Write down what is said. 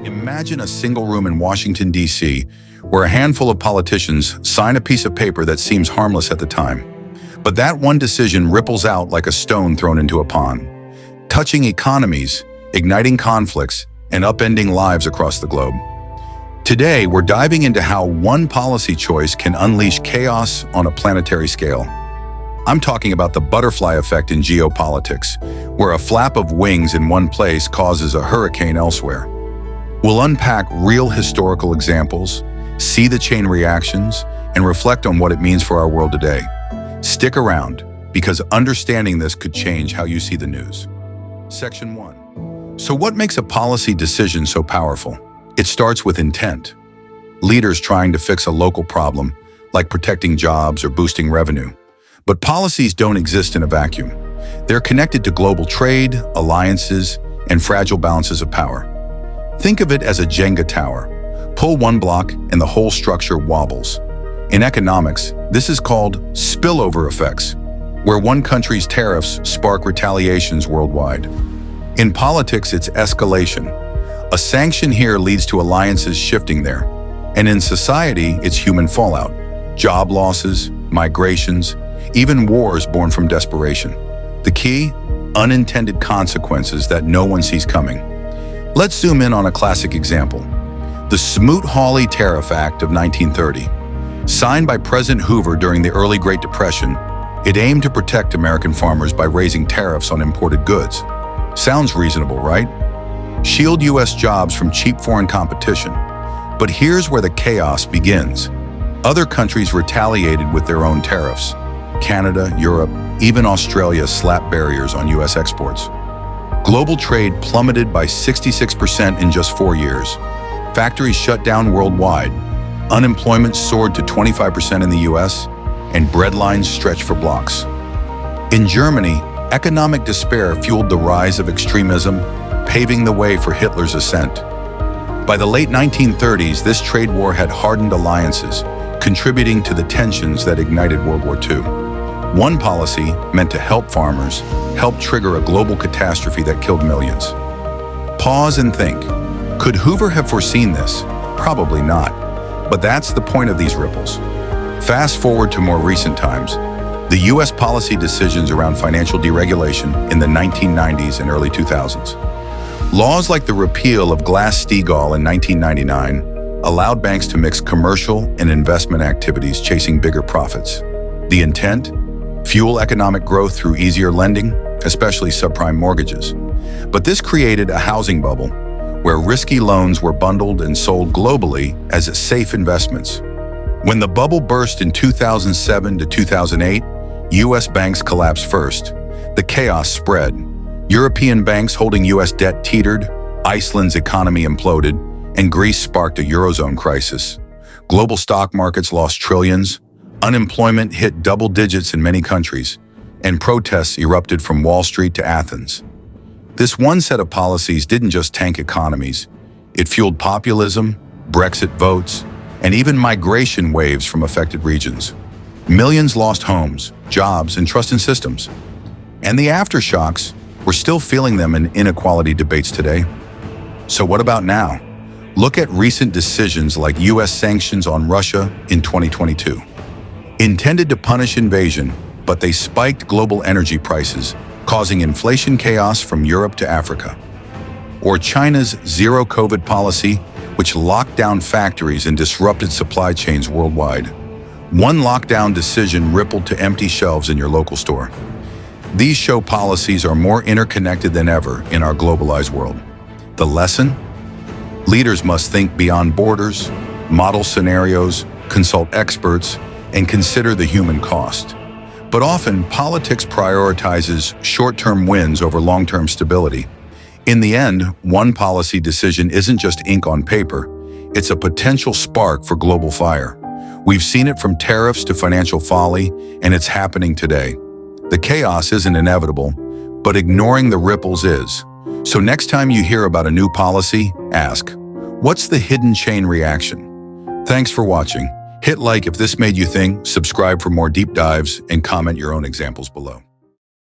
Imagine a single room in Washington, D.C., where a handful of politicians sign a piece of paper that seems harmless at the time. But that one decision ripples out like a stone thrown into a pond, touching economies, igniting conflicts, and upending lives across the globe. Today, we're diving into how one policy choice can unleash chaos on a planetary scale. I'm talking about the butterfly effect in geopolitics, where a flap of wings in one place causes a hurricane elsewhere. We'll unpack real historical examples, see the chain reactions, and reflect on what it means for our world today. Stick around, because understanding this could change how you see the news. Section 1. So what makes a policy decision so powerful? It starts with intent. Leaders trying to fix a local problem, like protecting jobs or boosting revenue. But policies don't exist in a vacuum. They're connected to global trade, alliances, and fragile balances of power. Think of it as a Jenga tower. Pull one block and the whole structure wobbles. In economics, this is called spillover effects, where one country's tariffs spark retaliations worldwide. In politics, it's escalation. A sanction here leads to alliances shifting there. And in society, it's human fallout, job losses, migrations, even wars born from desperation. The key? Unintended consequences that no one sees coming. Let's zoom in on a classic example. The Smoot-Hawley Tariff Act of 1930. Signed by President Hoover during the early Great Depression, it aimed to protect American farmers by raising tariffs on imported goods. Sounds reasonable, right? Shield U.S. jobs from cheap foreign competition. But here's where the chaos begins. Other countries retaliated with their own tariffs. Canada, Europe, even Australia slapped barriers on U.S. exports. Global trade plummeted by 66% in just 4 years. Factories shut down worldwide. Unemployment soared to 25% in the U.S., and breadlines stretched for blocks. In Germany, economic despair fueled the rise of extremism, paving the way for Hitler's ascent. By the late 1930s, this trade war had hardened alliances, contributing to the tensions that ignited World War II. One policy, meant to help farmers, helped trigger a global catastrophe that killed millions. Pause and think. Could Hoover have foreseen this? Probably not. But that's the point of these ripples. Fast forward to more recent times. The U.S. policy decisions around financial deregulation in the 1990s and early 2000s. Laws like the repeal of Glass-Steagall in 1999 allowed banks to mix commercial and investment activities chasing bigger profits. The intent? Fuel economic growth through easier lending, especially subprime mortgages. But this created a housing bubble where risky loans were bundled and sold globally as safe investments. When the bubble burst in 2007 to 2008, U.S. banks collapsed first. The chaos spread. European banks holding U.S. debt teetered, Iceland's economy imploded, and Greece sparked a Eurozone crisis. Global stock markets lost trillions. Unemployment hit double digits in many countries, and protests erupted from Wall Street to Athens. This one set of policies didn't just tank economies. It fueled populism, Brexit votes, and even migration waves from affected regions. Millions lost homes, jobs, and trust in systems. And the aftershocks, we're still feeling them in inequality debates today. So what about now? Look at recent decisions like U.S. sanctions on Russia in 2022. Intended to punish invasion, but they spiked global energy prices, causing inflation chaos from Europe to Africa. Or China's zero-COVID policy, which locked down factories and disrupted supply chains worldwide. One lockdown decision rippled to empty shelves in your local store. These show policies are more interconnected than ever in our globalized world. The lesson? Leaders must think beyond borders, model scenarios, consult experts, and consider the human cost. But often, politics prioritizes short-term wins over long-term stability. In the end, one policy decision isn't just ink on paper, it's a potential spark for global fire. We've seen it from tariffs to financial folly, and it's happening today. The chaos isn't inevitable, but ignoring the ripples is. So next time you hear about a new policy, ask, what's the hidden chain reaction? Thanks for watching. Hit like if this made you think, subscribe for more deep dives, and comment your own examples below.